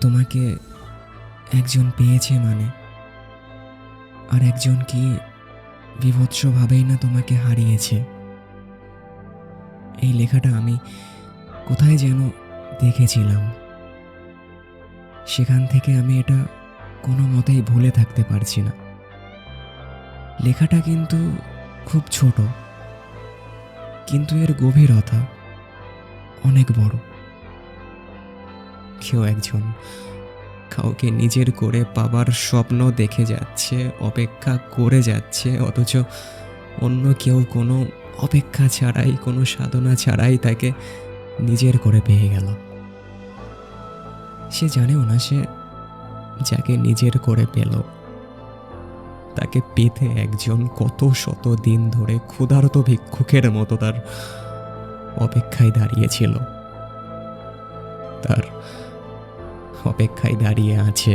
তোমাকে একজন পেয়েছে মানে, আর একজন কি বিভৎসভাবেই না তোমাকে হারিয়েছে। এই লেখাটা আমি কোথায় যেন দেখেছিলাম, সেখান থেকে আমি এটা কোনো মতেই ভুলে থাকতে পারছি না। লেখাটা কিন্তু খুব ছোট, কিন্তু এর গভীরতা অনেক বড়। কেউ একজন কাউকে নিজের করে পাবার স্বপ্ন দেখে যাচ্ছে, অপেক্ষা করে যাচ্ছে, অথচ অন্য কেউ কোনো অপেক্ষা ছাড়াই, কোনো সাধনা ছাড়াই তাকে নিজের করে পেয়ে গেল। সে জানেও না সে যাকে নিজের করে পেল তাকে পেতে একজন কত শত দিন ধরে ক্ষুধার্ত ভিক্ষুকের মতো তার অপেক্ষায় দাঁড়িয়েছিল, তার অপেক্ষায় দাঁড়িয়ে আছে।